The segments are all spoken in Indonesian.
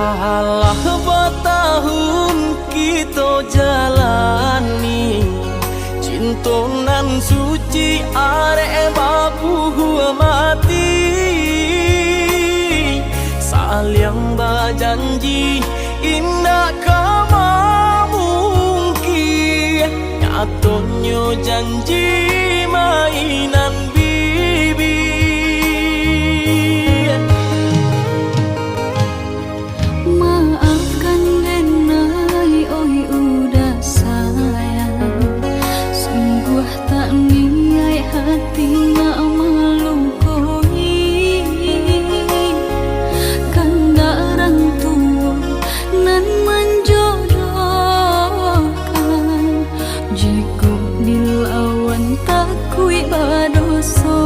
Alah bertahun kita jalani cinta nan suci arek baku mati saling berjanji indah kama mungkin nyatanya janji mainan bibi. Maafkan Denai, oi udah sayang, sungguh tak niat hati nak melukoi. Kandaran tua nan menjodohkan, jika dilawan takui badoso.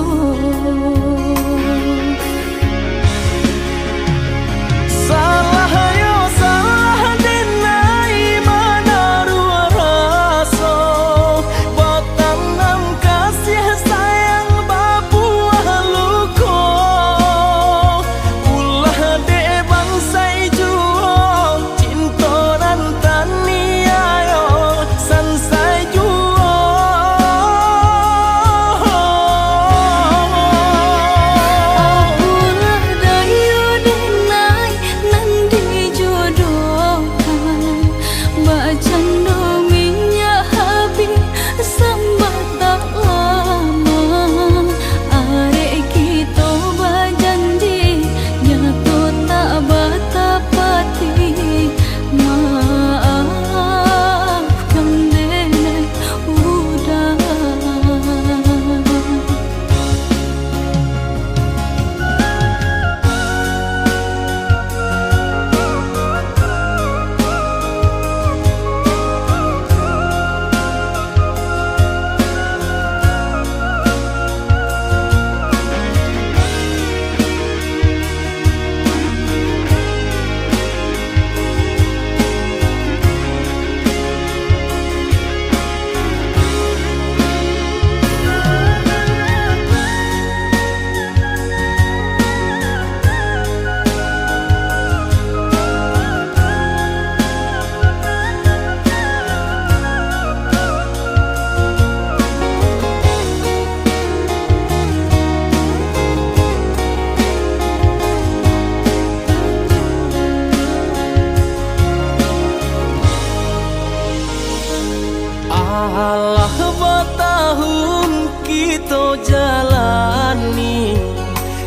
Alah bertahun kita jalani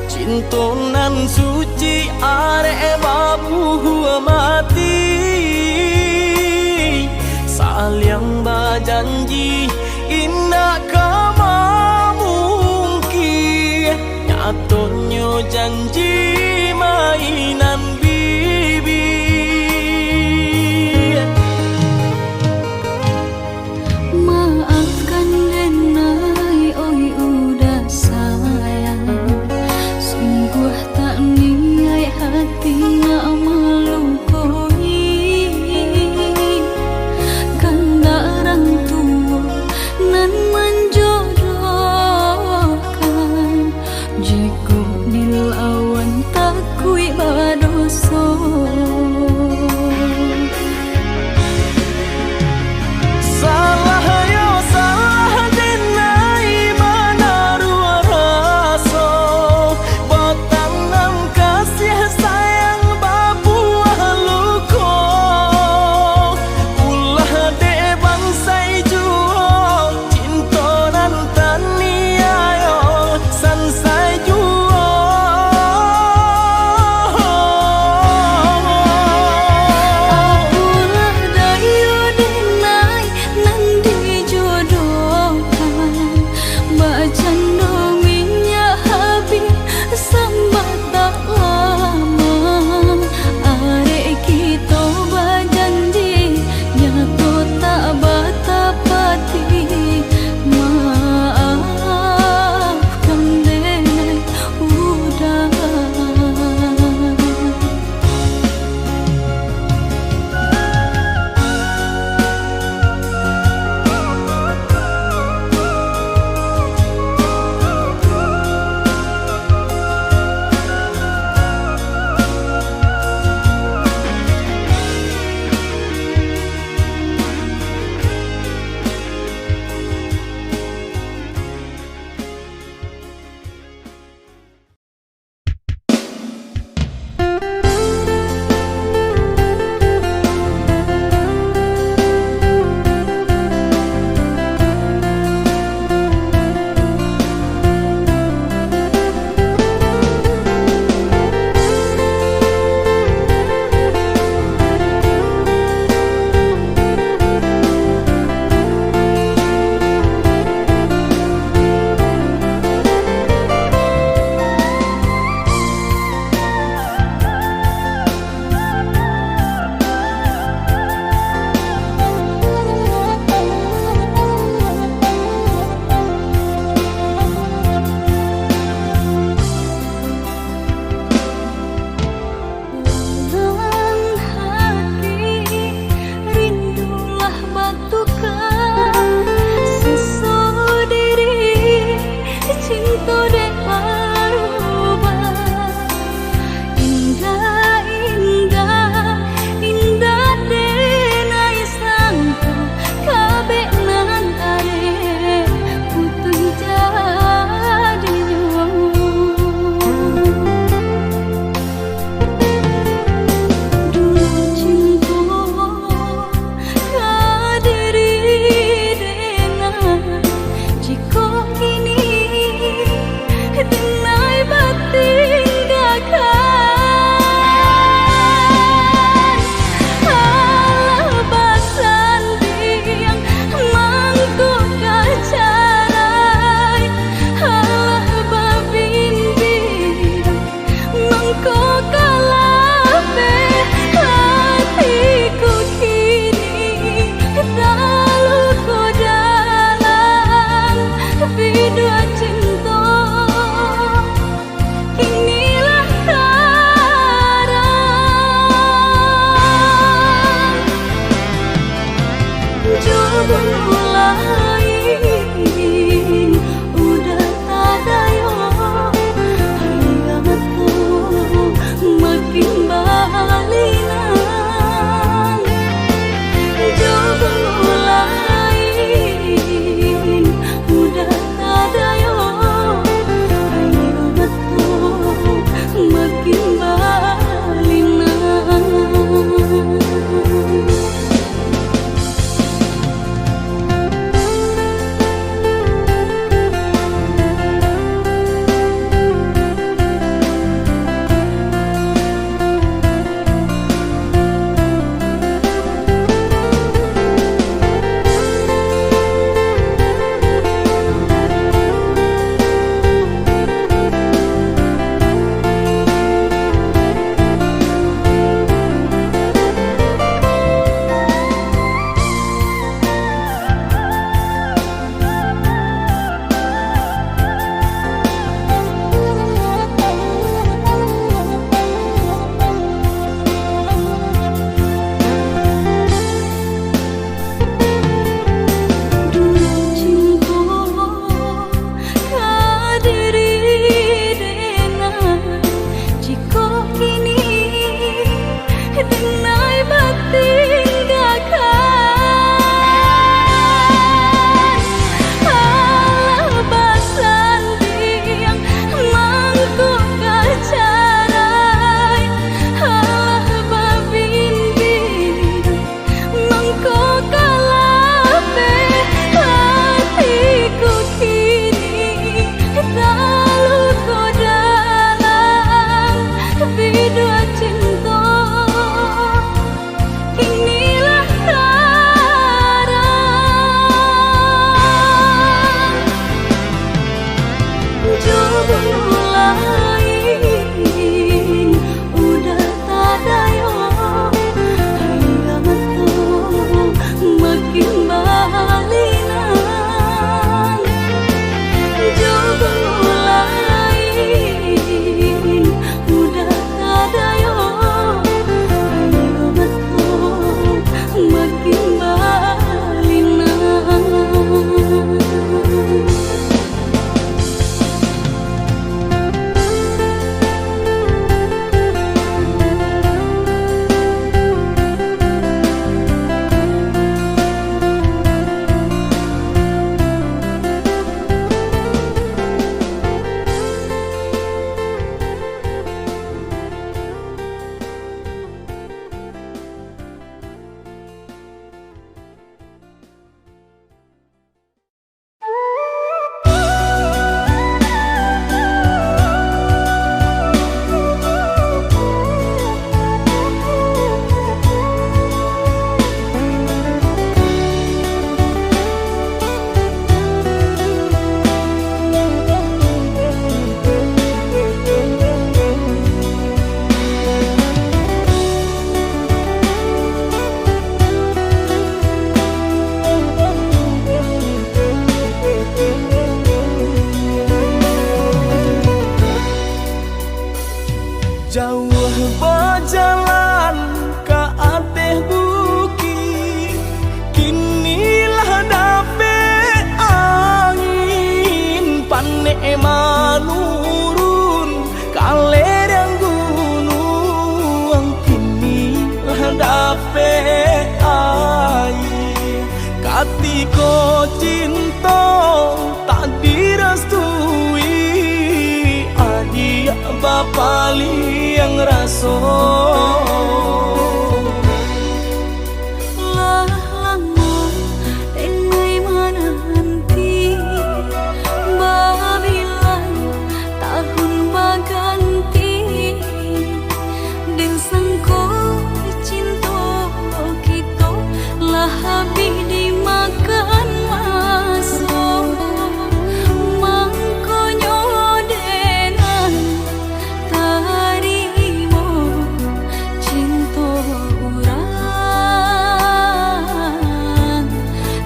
cinta nan suci arek baku mati saling berjanji indah kama mungkin nyatanya janji mainan bibi. Maafkan Denai, oi udah sayang, sungguh tak niat berjalan ke atas bukit, kinilah dapet angin panek menurun kaler yang gunung, kinilah dapet air katiko cinta tak direstui adik bapa liang raso. Lah lama dengai mana nanti babilan tahun baganti dan sangko cinta kita lah habis dimakan masuk mangkonyo dengan tarimo cinta urang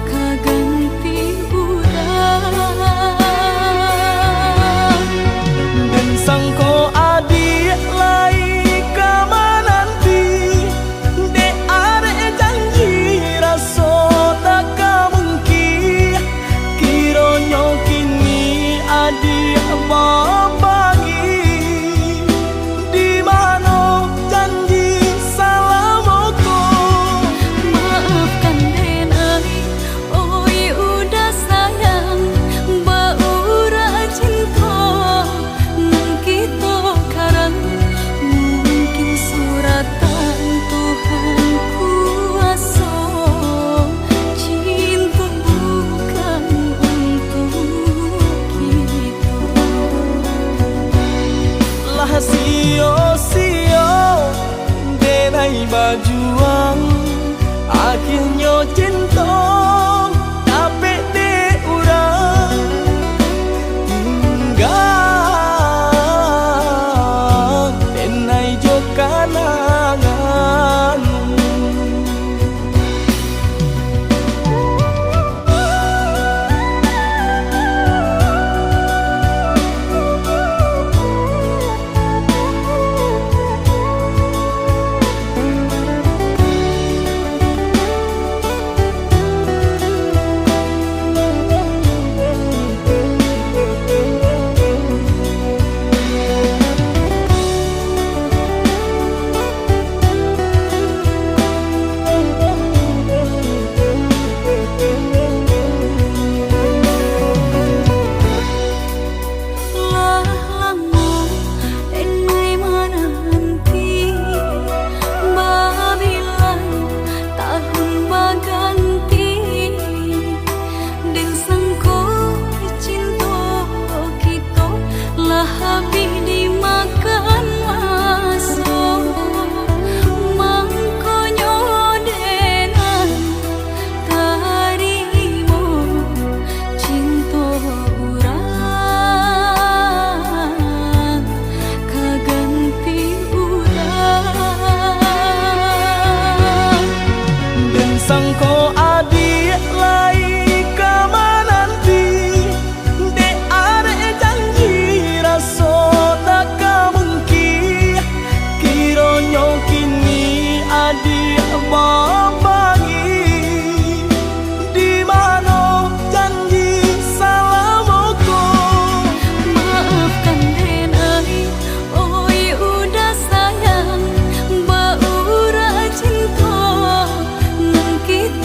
kaganti urang Dan sangko adik lai kama nanti dek arek janji raso tak mungkin kironyo kini adik berbagi di mana janji salamoko. maafkan denai oi udah sayang baura cinta nang kita karang mungkin suratan Tuhan kuasa cinta bukan untuk kita. Lah sio-sio denai bajuang akhirnya cinta dapet de urang tinggal denai jo kanangan. Lah lama dengai mana nanti babilan tahun baganti dan sangko cinta kita lah habis dimakan masuk mangkonyo dengan tarimo cinta urang kaganti urang Dan sangko adik lai kama nanti dek arek janji raso tak mungkin kironyo kini adik berbagi di mana janji salamoko. maafkan denai oi udah sayang baura cinta nang kita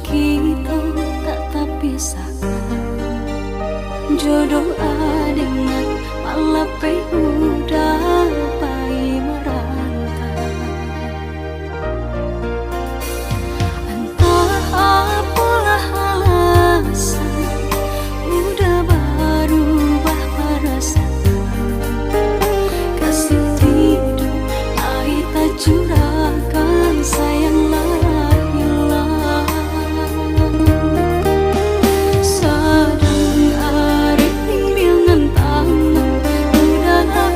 kita tak terpisahkan. Jodoh dengan malah udah pai merantau. Entah apalah alasan, udah berubah perasaan. Kasih tidur air tak curahkan, sayanglah hilang. Sadang hari dengan tangan udah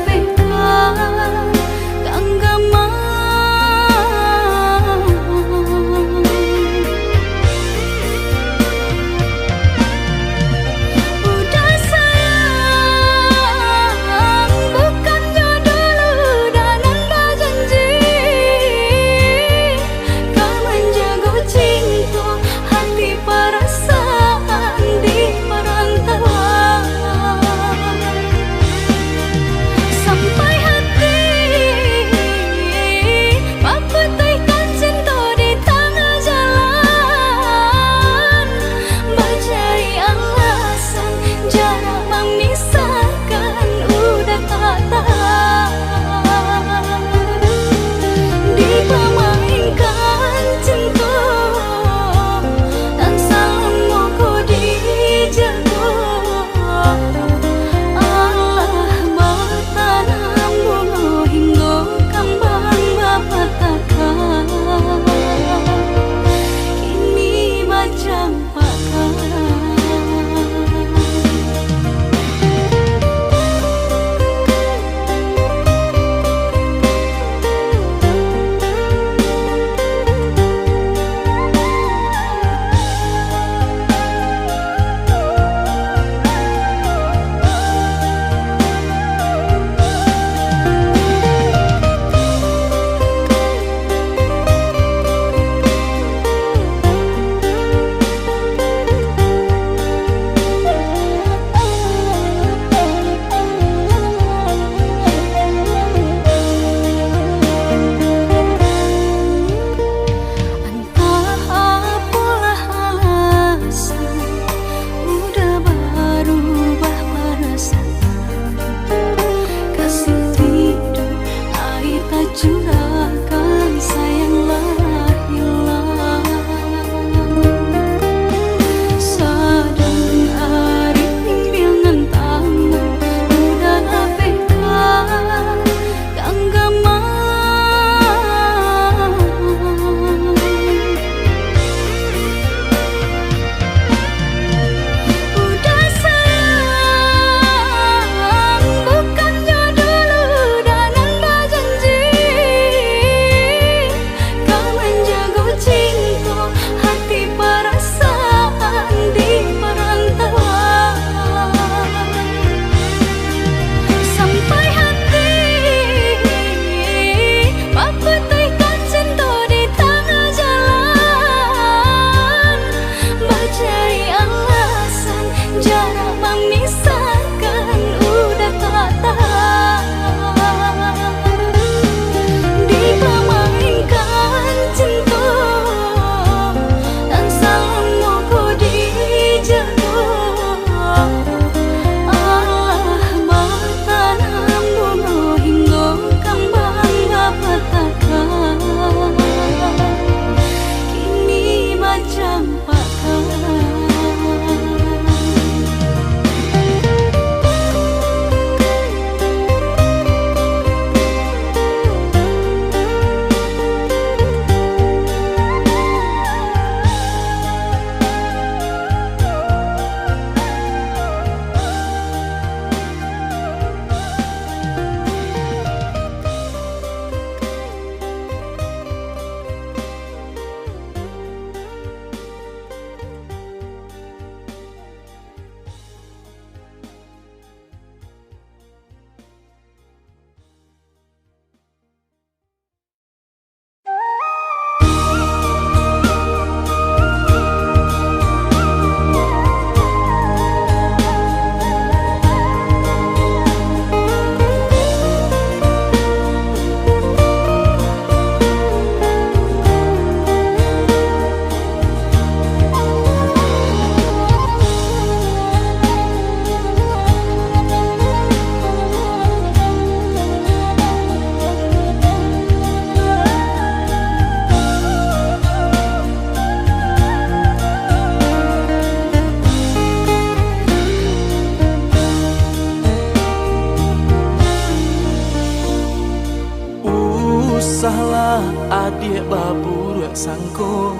sangko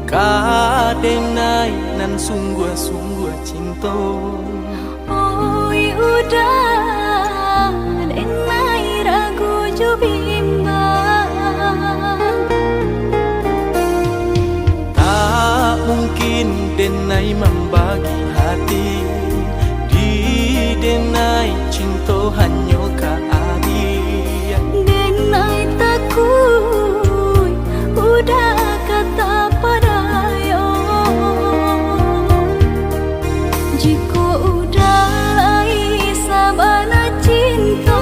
kadenai nan sungguh-sungguh cinta. Oi udah denai ragu jo bimbang, tak mungkin denai membagi hati, di denai cinta hanya ka adi. denai takut udah kata padayo, jika udah lai sabana cinta,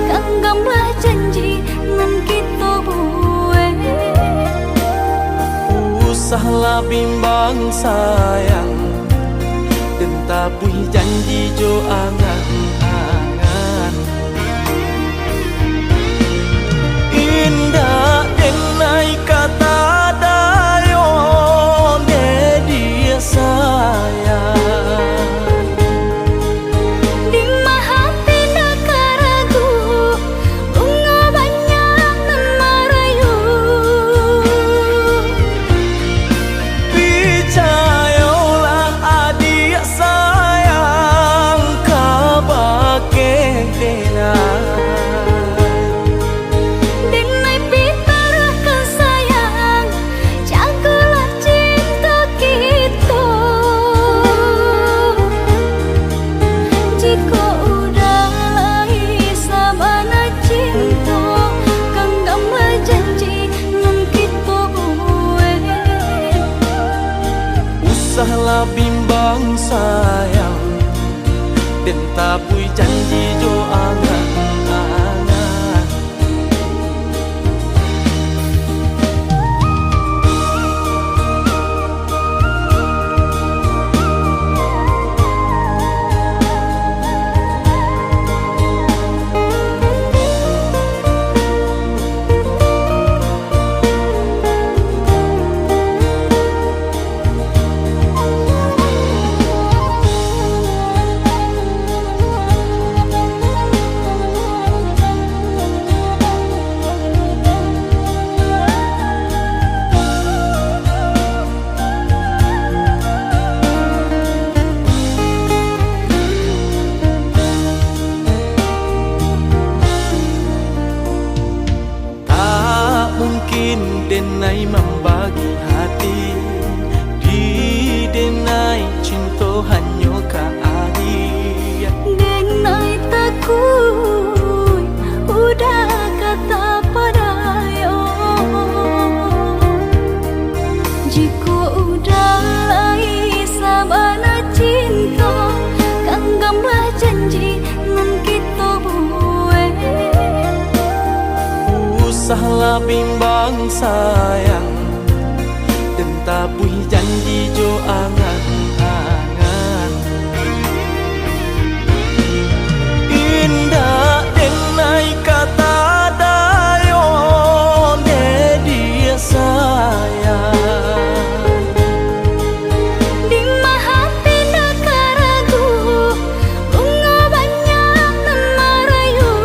genggamlah janji nan kita buat. Usahlah bimbang sayang, dan tabui janji jo angan-angan. Indah denai kata dayo de dia sayang, Di hati nak ragu, bunga banyak nan merayu. percayalah adik sayang, kabake denai. Denai pitarahkan sayang, jagalah cinta kita. Jika udah lai sabana cinta, genggamlah janji nan kita buat. Usahlah bimbang sayang, dan tabui janji jo angan-angan. Tak mungkin denai membagi hati, di denai cinta hanya ka adi. Denai takut udah kata padayo, jika udah lai sabana cinta, genggamlah janji nan kita buat. Usahlah bimbang sayang, dan tabui janji jo angan-angan. Indah denai kata dayo de dia sayang, Di hati nak ragu, bunga banyak nan merayu.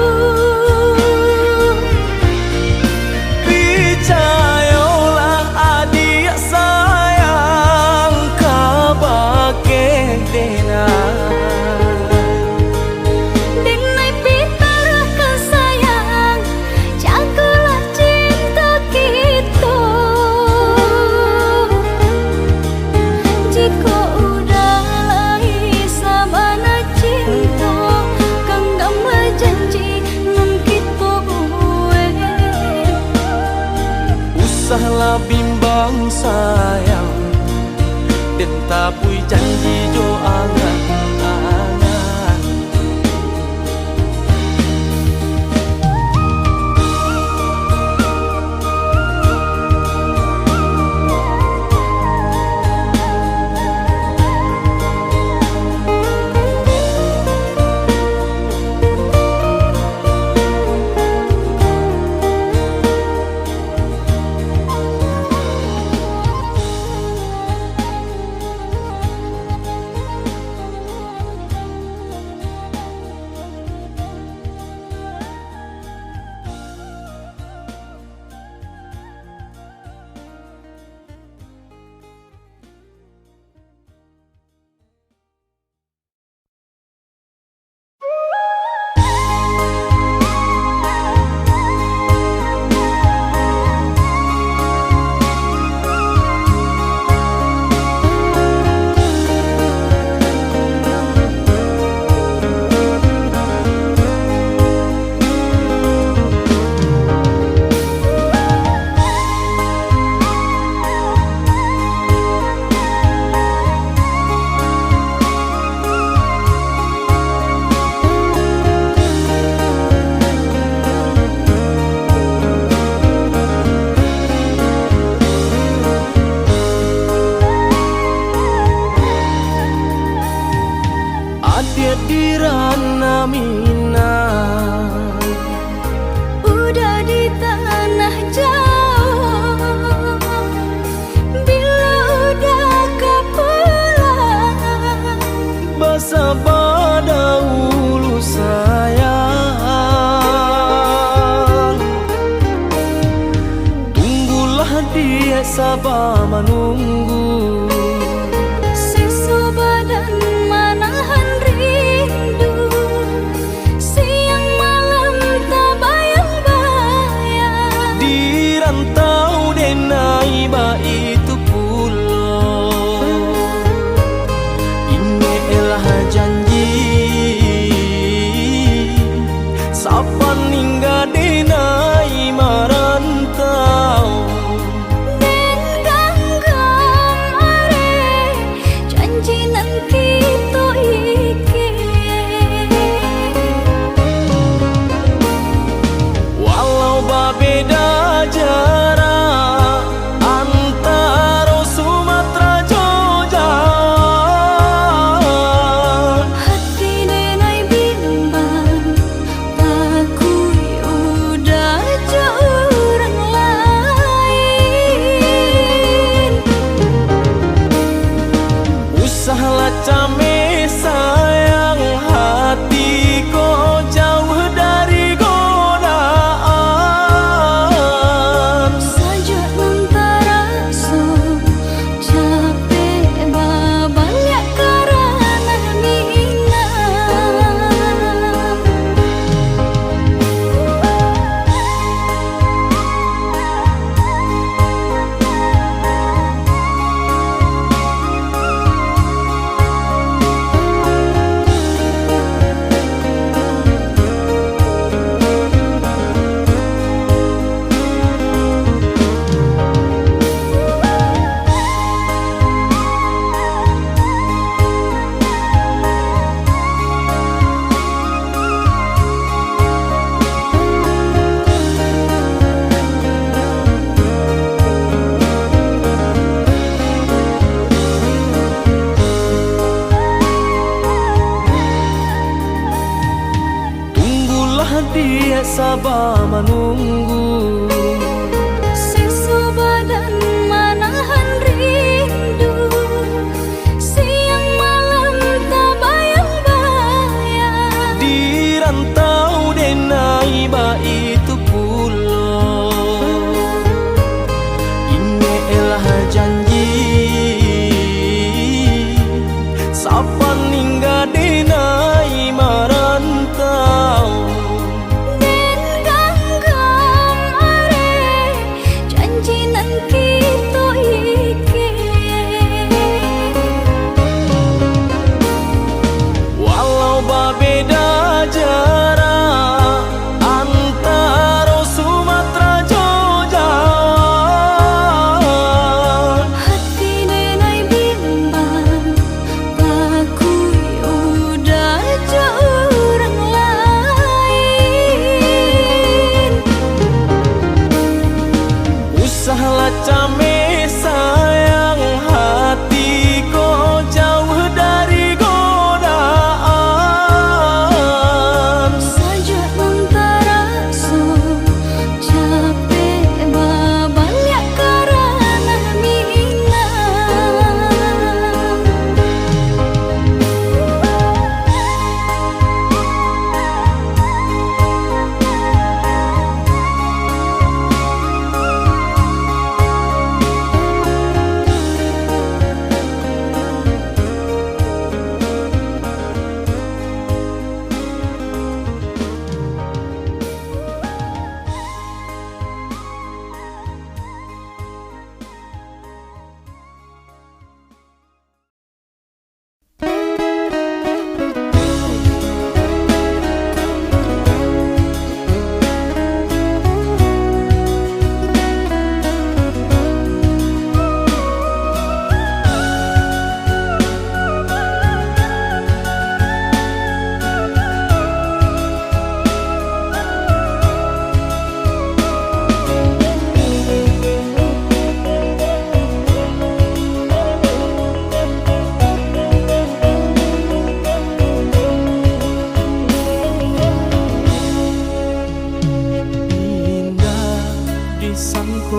percayalah adik sayang, kabake denai. Denai pitarahkan sayang, jagalah cinta kita. Jika udah lai sabana cinta, genggamlah janji nan kita buat. Usahlah bimbang sayang, dan tabui janji jo angan-angan. sabar menunggu. Sisa badan menahan rindu, siang malam tak bayang-bayang. Di rantau denai ba itu pulau, ini elah janji sapan hingga denai merantau. Den ganggam are janji nan kita iki, Walau berbeda jarak antara Sumatera Jogja, hati denai bimbang takui udah jauh orang lain. usahlah came sayang hati kau jauh dari godaan. Saja antara so capek babanya karena minang. Tunggulah dia sabar menunggu. Sisa badan menahan rindu, siang malam tak bayang-bayang. Di rantau denai ba itu pulau, ini elah janji sapan hingga denai merantau. Den ganggam are janji nan kita iki, Walau berbeda jarak antara Sumatera Jogja, hati denai bimbang takui udah jauh orang lain. usahlah came sayang hati kau jauh dari godaan. Saja antara so capek babanya karena minang.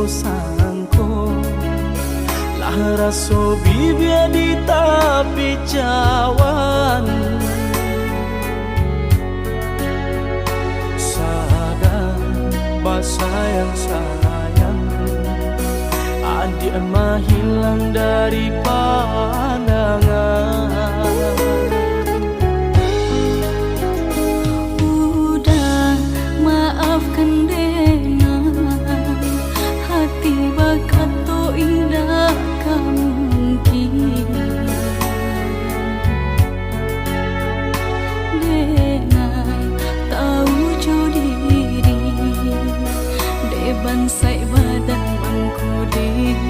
sangko lah raso bibia di tapi cawan sadar bahasa yang sayang adik menghilang dari pandangan. Udah maafkan dengan hati bakat to indah mungkin dengan tahu jo diri deban sai badan mangku dimpai.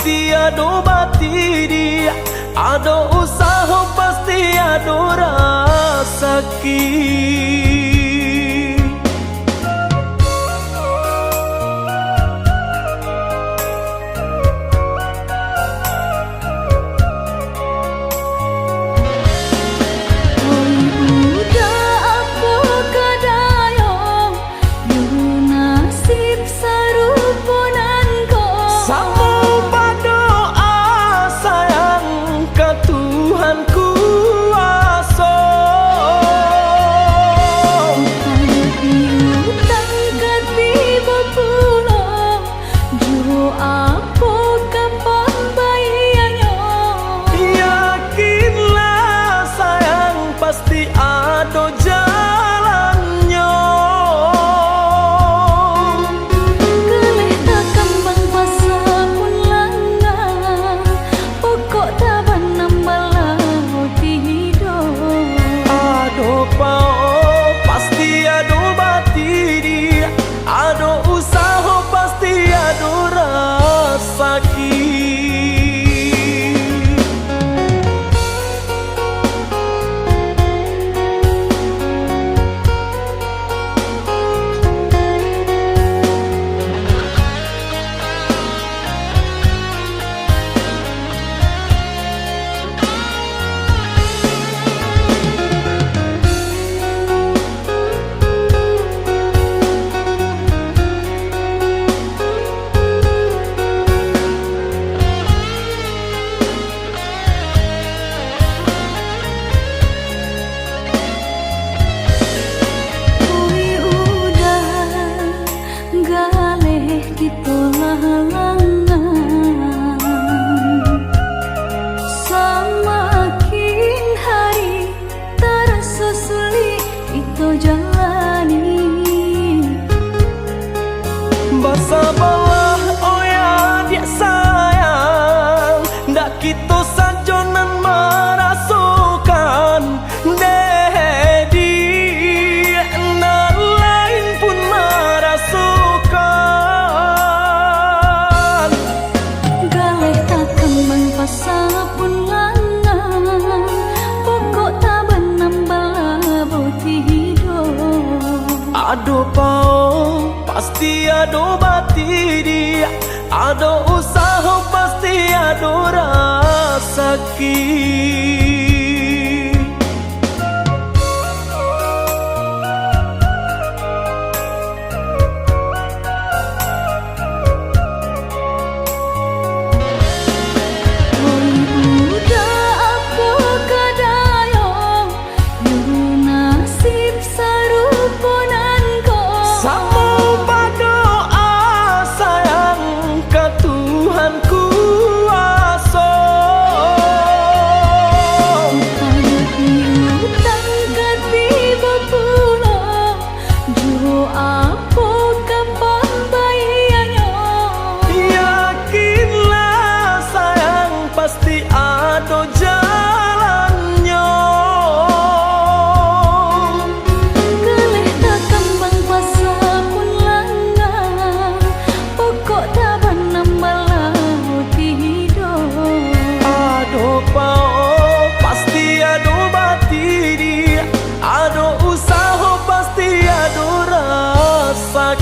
pasti ado batidi, ado usaha pasti ado rasaki. Pasti ada jalannya. Keleh tak kembang masa pun langgang, pokok taban nambah tidur. Ado pao pasti ado batidi, ado usaha pasti ado rasaki. Semakin hari terasa sulit itu jalani. Bersabarlah oh ya dia sayang, ndak kita sajonan merasukan dedi, nan lain pun merasukan. Galeh tak kembang pasal pun langang, pokok taban nambah tidur. Ado pao pasti ado batidi, ado usaha pasti ado rasaki. Pasti ada jalannya. Keleh tak kembang pasal pun langgang, pokok taban nambah tidur. Ado pao pasti ado batidi, ado usaha pasti ado rasa.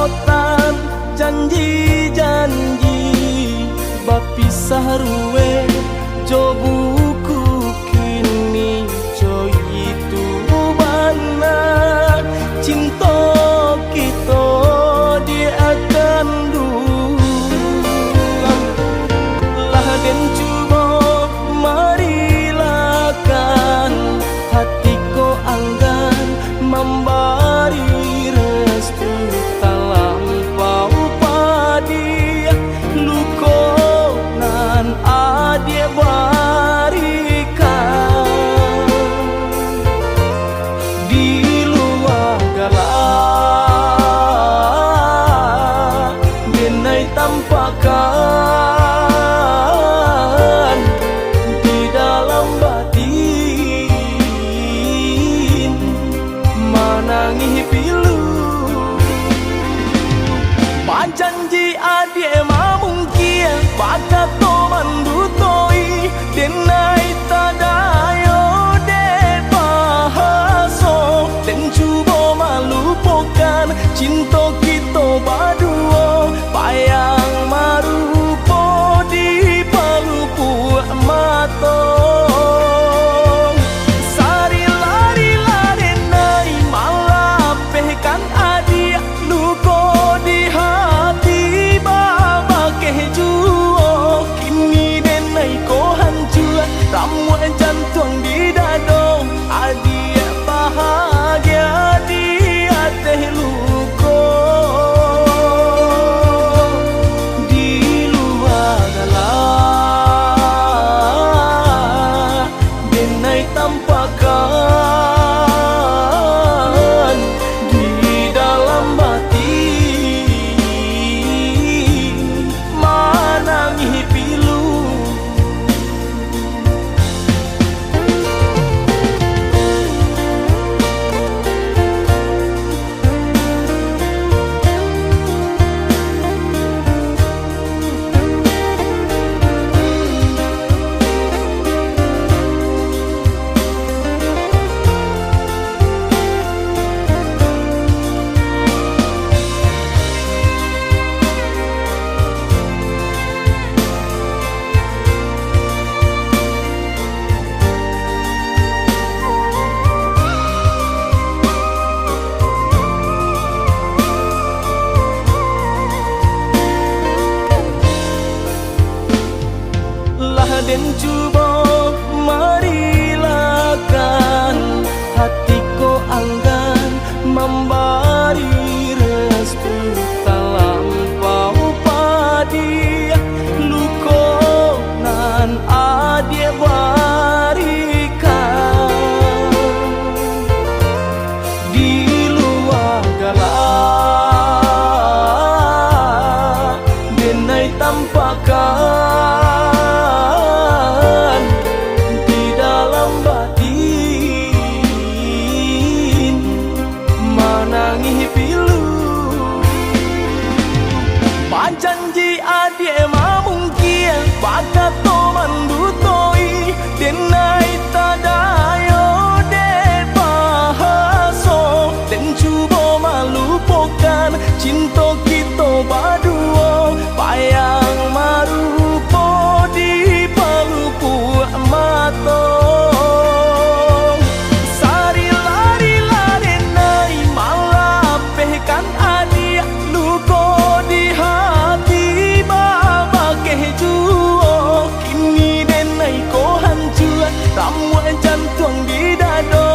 rotan janji-janji bapisah ruwe jo buku kini jo itu bana cinta kita dia akan dulang lah den cuba marilakan hatiku anggan memberi restu talampau padi luko nan adie barikan di luar galak denai tampakan di dalam batin manangi pilu panjanji adie mamungkia bakat to mandutoi denai tadayo de pahaso den cubo malupokan cinta kita baduo payang marupo di palupu mato sari lari lari nai malapehkan adia luko di hati baba kejuo kini denai ko hancur ramuan jantung di dado adia bahagia di hati luko di luar galak denai tampakan di dalam batin manangi pilu den cuba marilakan hatiku anggan memberi restu talampau padi luko nan adie barikan di luar galak denai tampakan janji adie mamungkia bakat to mandutoi denai tadayo de pahaso den cubo malupokan cinta kita baduo payang marupo di palupu mato sari lari lari nai malapehkan adia luko di hati baba kejuo kini denai ko hancur ramuan jantung di dado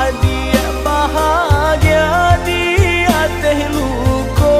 adia bahagia di hati luko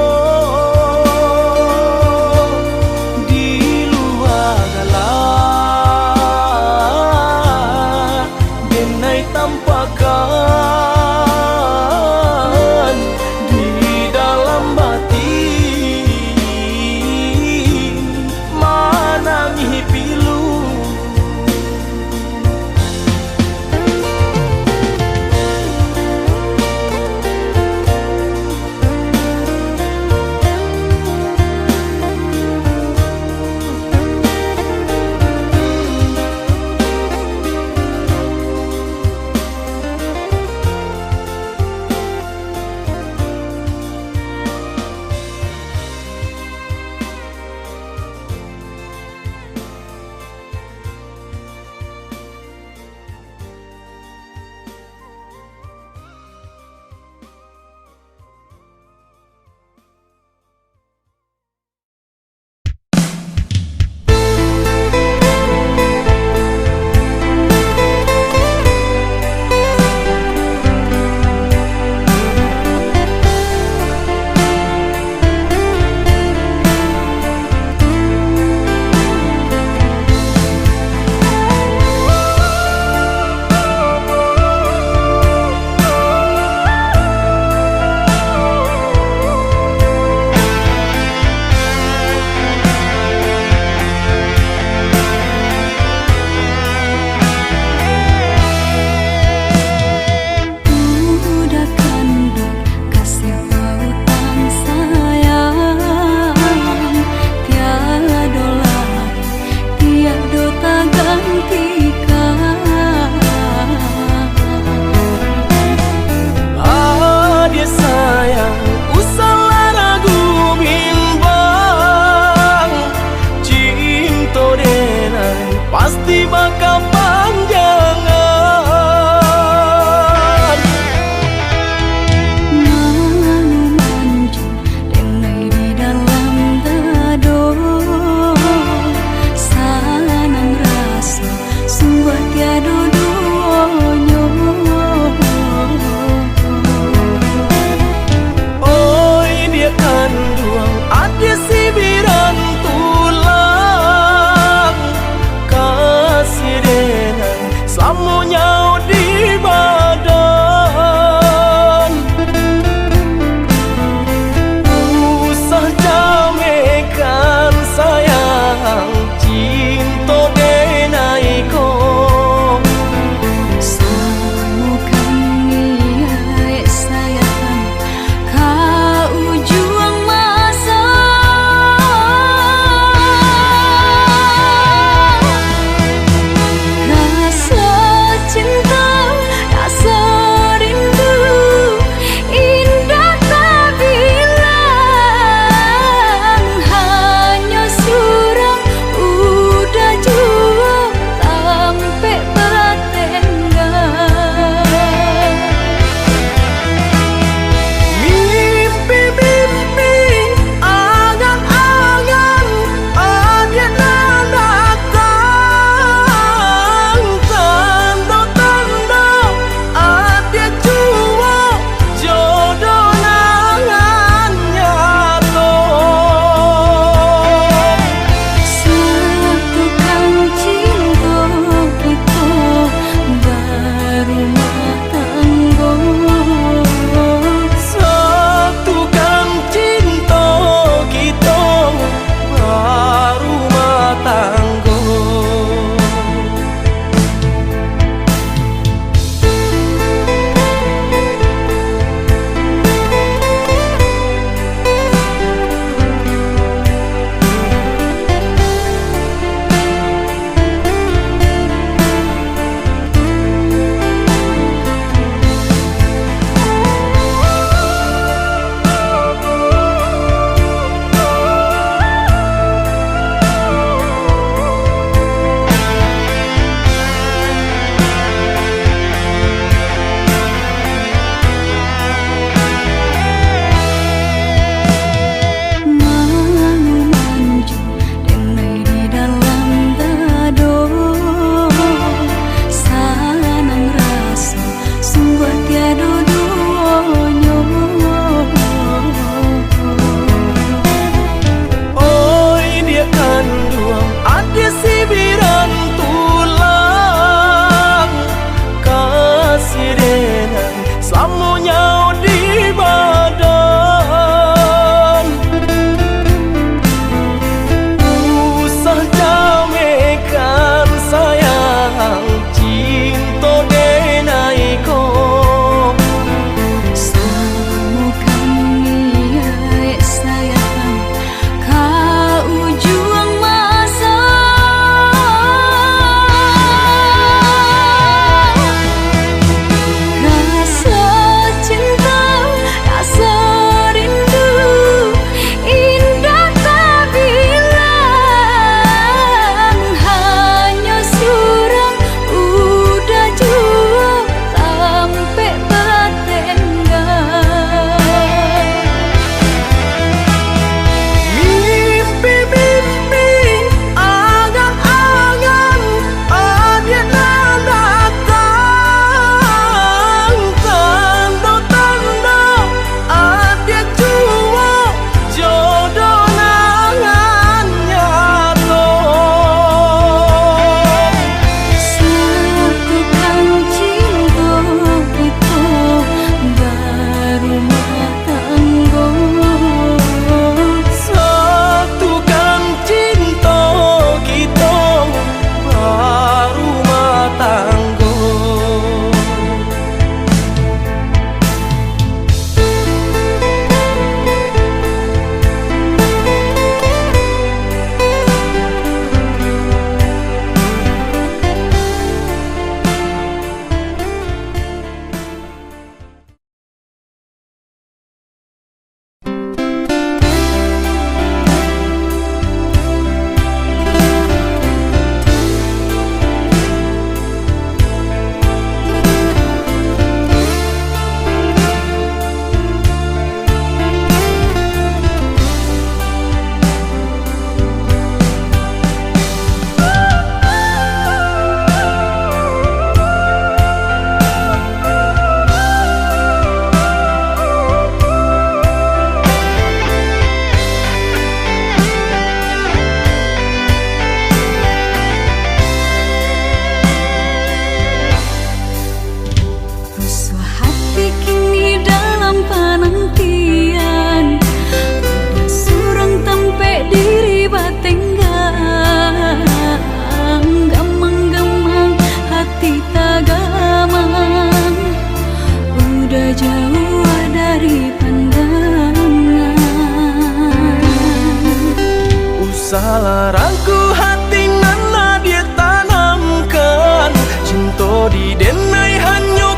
Usaha rangku hati nana dia tanamkan, cinta di denai hanya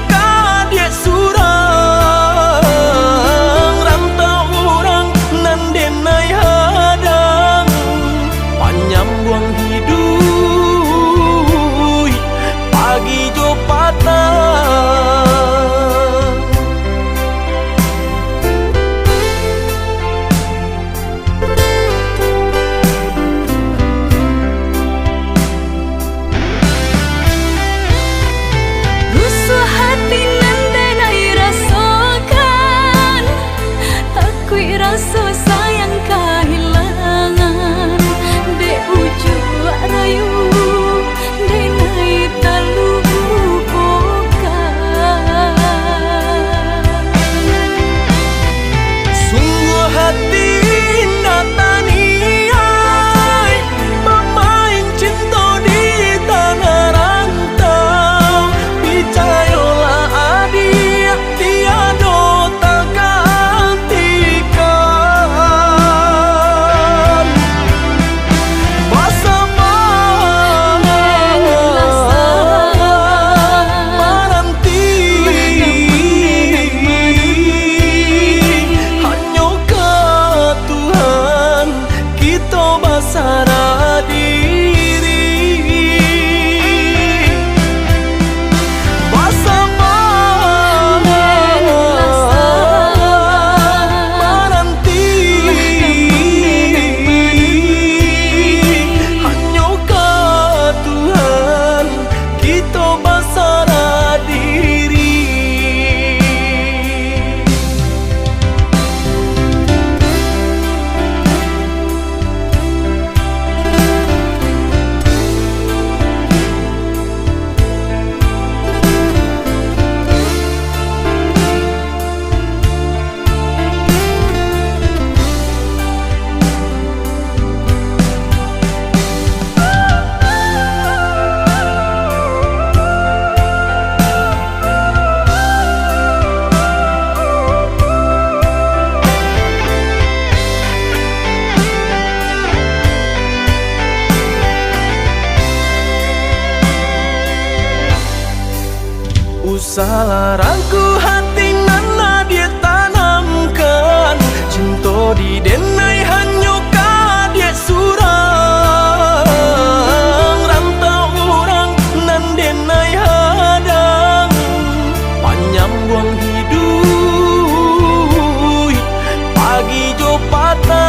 dia surang. Rantau orang nan denai hadang, panjang buang hidup pagi jo patah. Rasa sayang kehilangan de ujung rayu de naik terlupakan. Sungguh hati nataniai pemain cinta di tanah rantau. Percayalah adik tiada Sarah diri bersama menanti hanya ke Tuhan kita bersarah diri. Usaha rangku hati nana dia tanamkan, cinta di denai hanya dia surang. Rantau orang nan denai hadang, panjang buang hidup pagi jo patah.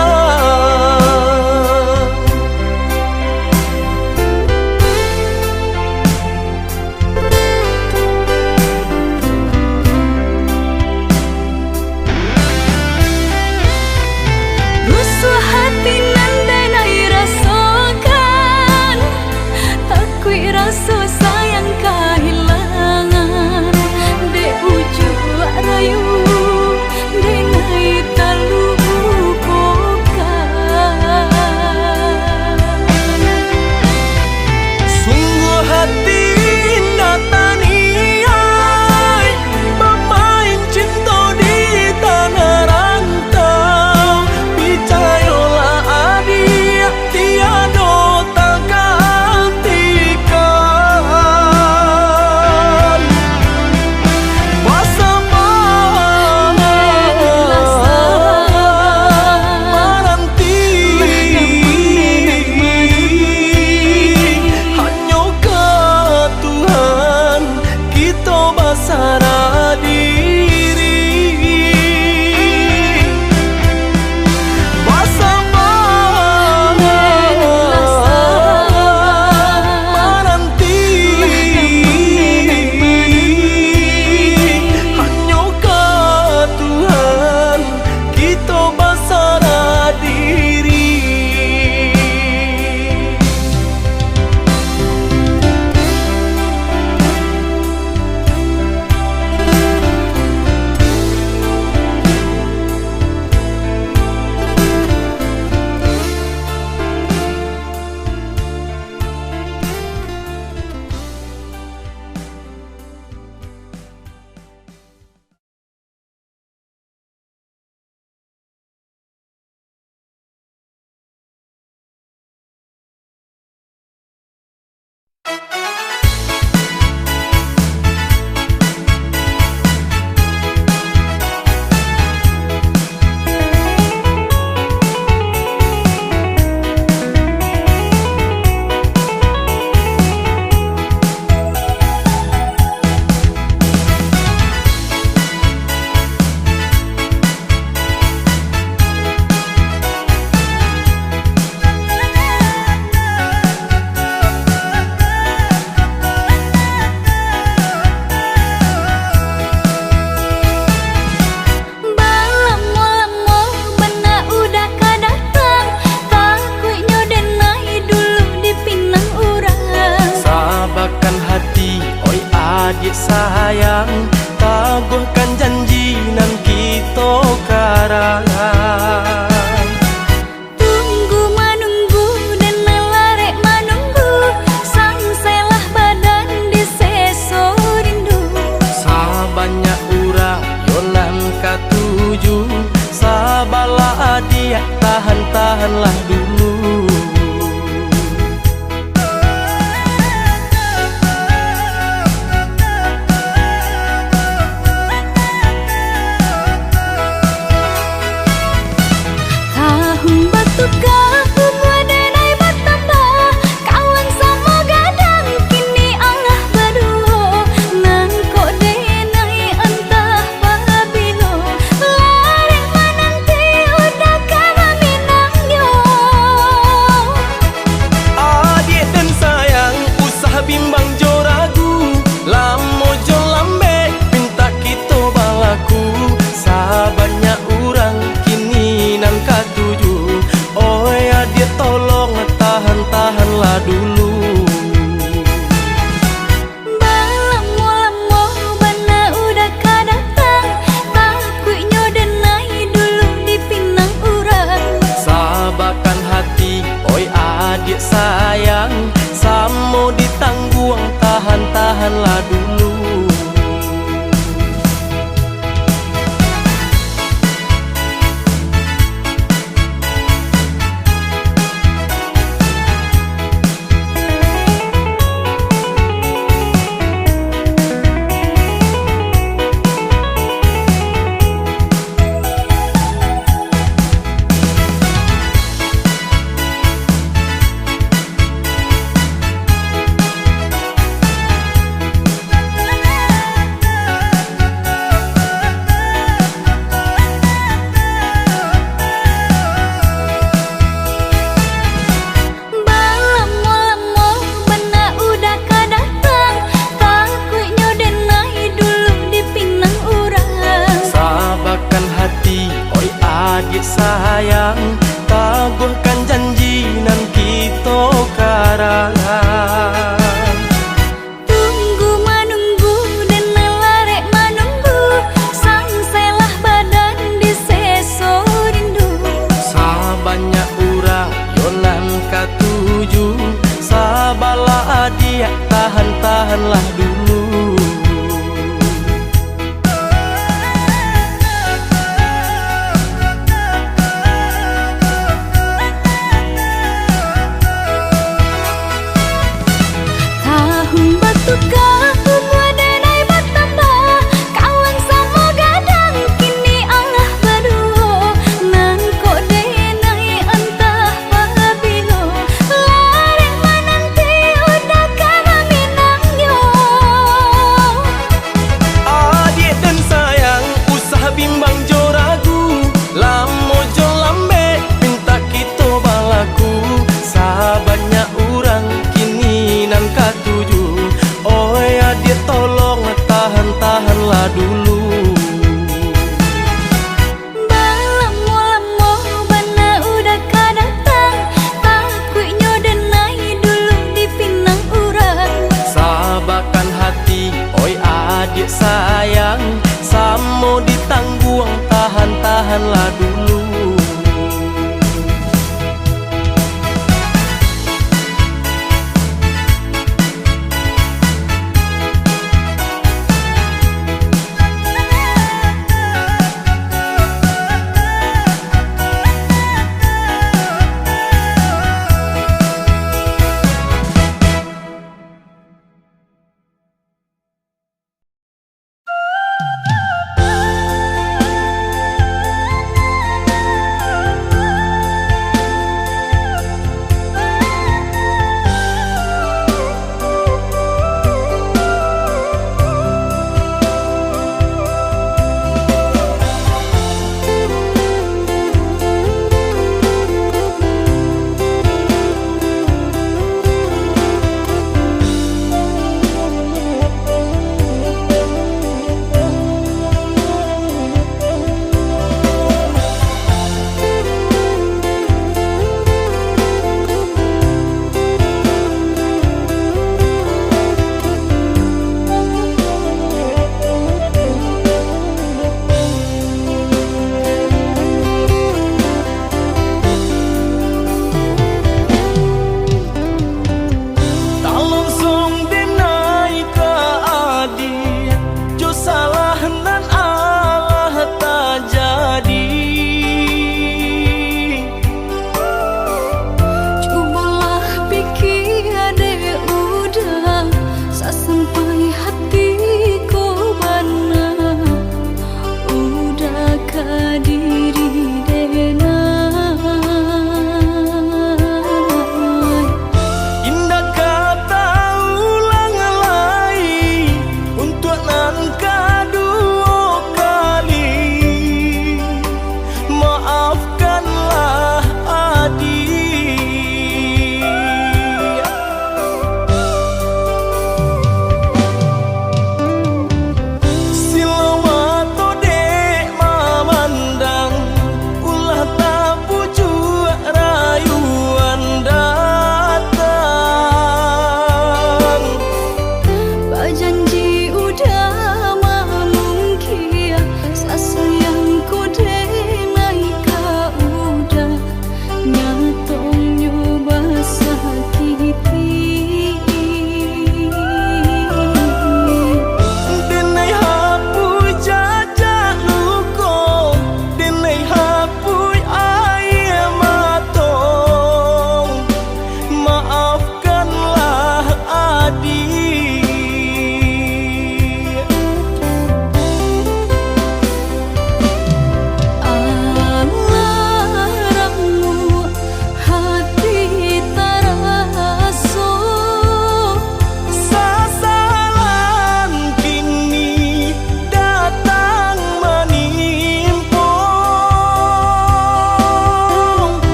adik, tahan-tahanlah dulu. Tahun batukah umur denai bertambah, kawan sama gadang kini Allah berdua. Nan kok denai entah pabilo, lareng menanti udah kama minangnya. Adik dan sayang, usah bimbang jo ragu, lamo jo lambe, minta kita balaku. Sabanyak orang kini nan katuju, oi adik tolong tahan-tahanlah dulu. Balamo-lamo bana udah kadatang, takutnya denai dulu dipinang urang. Sabarkan hati, oi adik sayang, samo ditangguang, tahan-tahanlah dulu. Adik sayang, taguhkan janji nan kita karangan. Tunggu menunggu dan larek menunggu, sangselah badan di seso rindu. Sabanyak urang yonan katuju, sabarlah adik, tahan-tahanlah dulu. Batukah umur denai bertambah, kawan sama gadang kini Allah berdua. Nan kok denai entah pabilo, lareng menanti udah kama minangnya.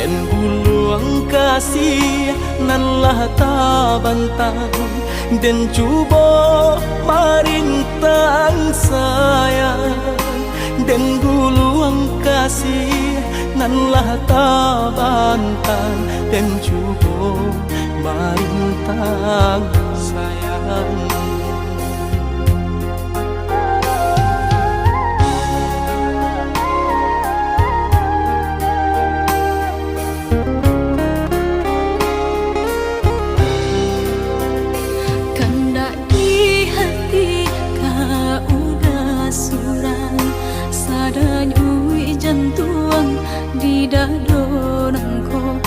dan guluang kasih nan lah ta bantang dan cuba marintang sayang dan guluang kasih nan lah ta bantang dan cuba marintang sayang. Di dadonangko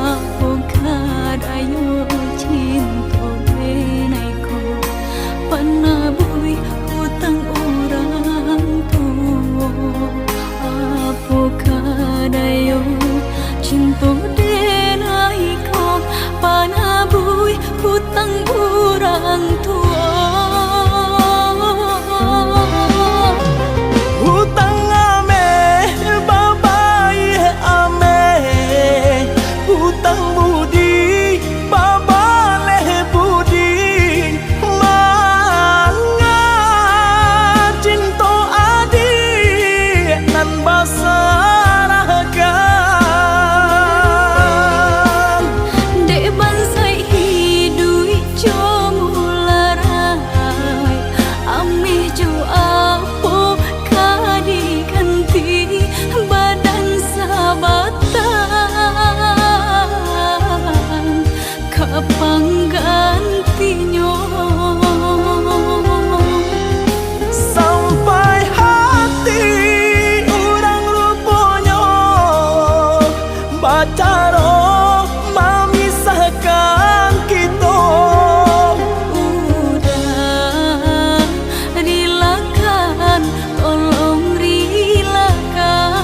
aku kadayo cinta denayko panabui hutang orang tua aku kadayo cinta denayko panabui hutang orang tua. Hutang panggantinya sampai hati orang rupanya bacaro memisahkan kita. Udah relakan, tolong relakan.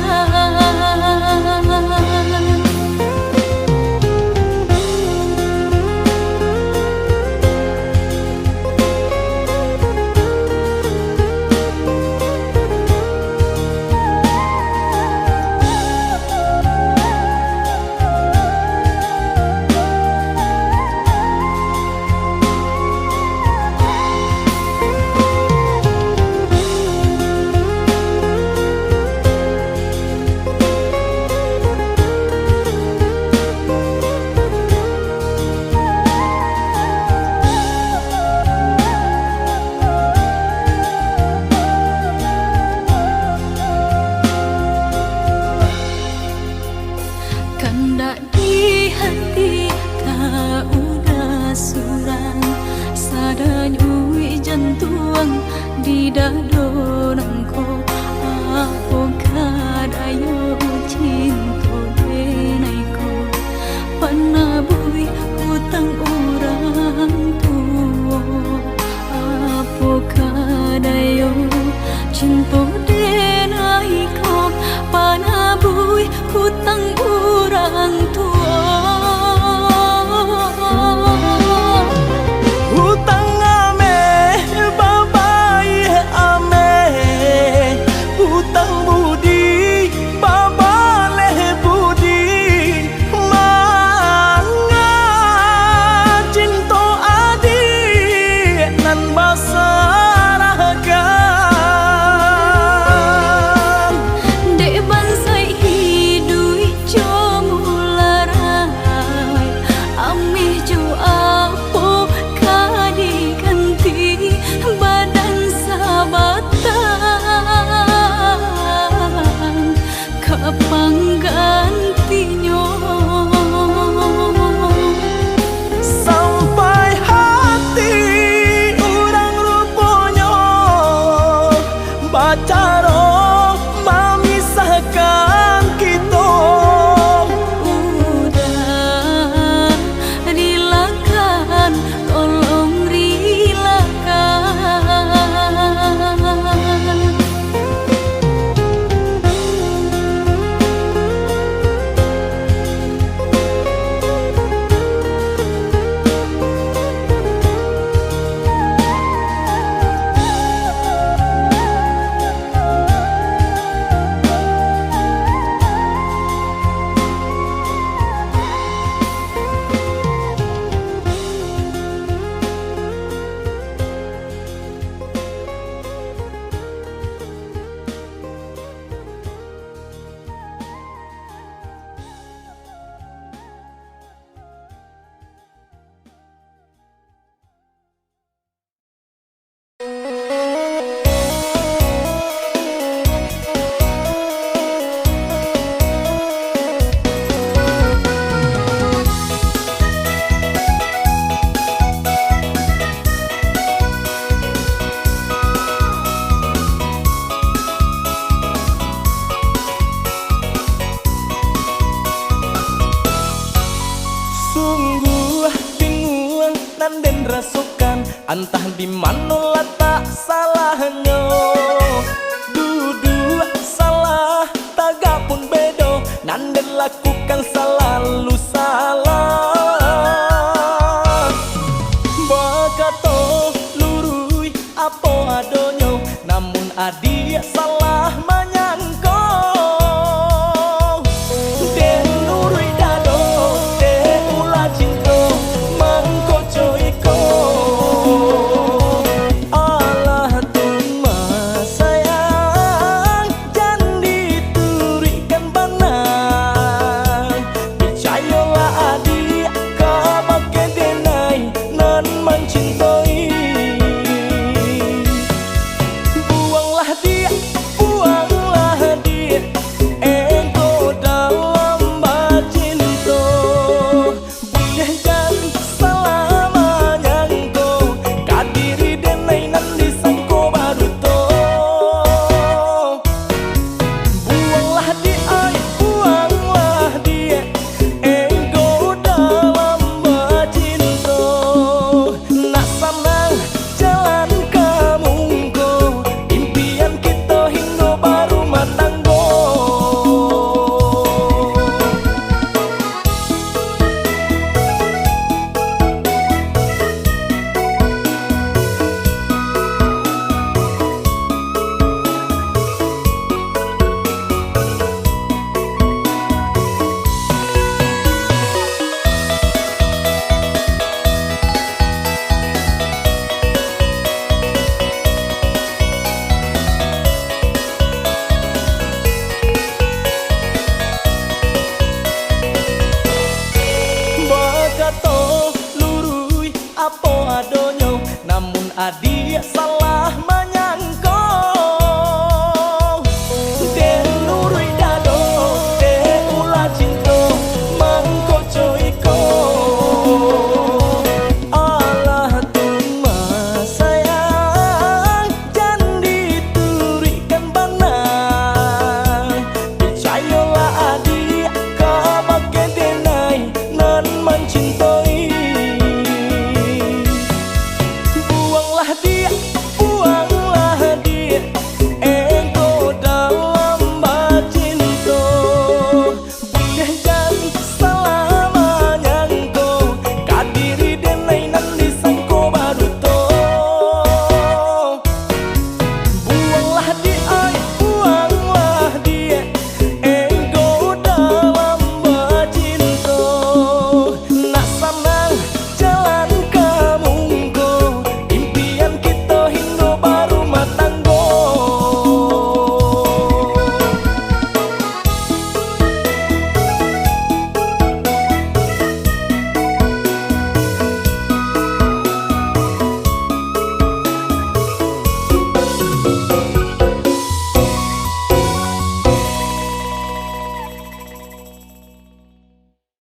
Kandak di hati tak udah surang sadany ui jantuang di dadonangko aku kadayo cinta denayko panabui hutang orang tua aku kadayo cinta denayko panabui hutang orang tua. Hutang ame babai ame hutang budi babale budi manga cinta adik nan basarakan dek bansai hidui Entah di mana letak salahnya. Duduk salah tagak pun bedo, nanda lakukan selalu salah. Bakato lurui apa adonyo, namun adik salah menyangka. Den lurui dado, den ulah cinta mangkoco iko. Allah tuma sayang, jangan diturikan banang. Percayalah adik, kau pakai denai nan mencintai. Buanglah dia, ego dalam bercinta. Boleh jadi selamanya engkau, kadiri denai nan disangko baru to. Buanglah dia, ego dalam bercinta. Nak senang jalan kamu engkau, impian kita hingga baru matanggo. Bakato lurui apa adonyo, namun adik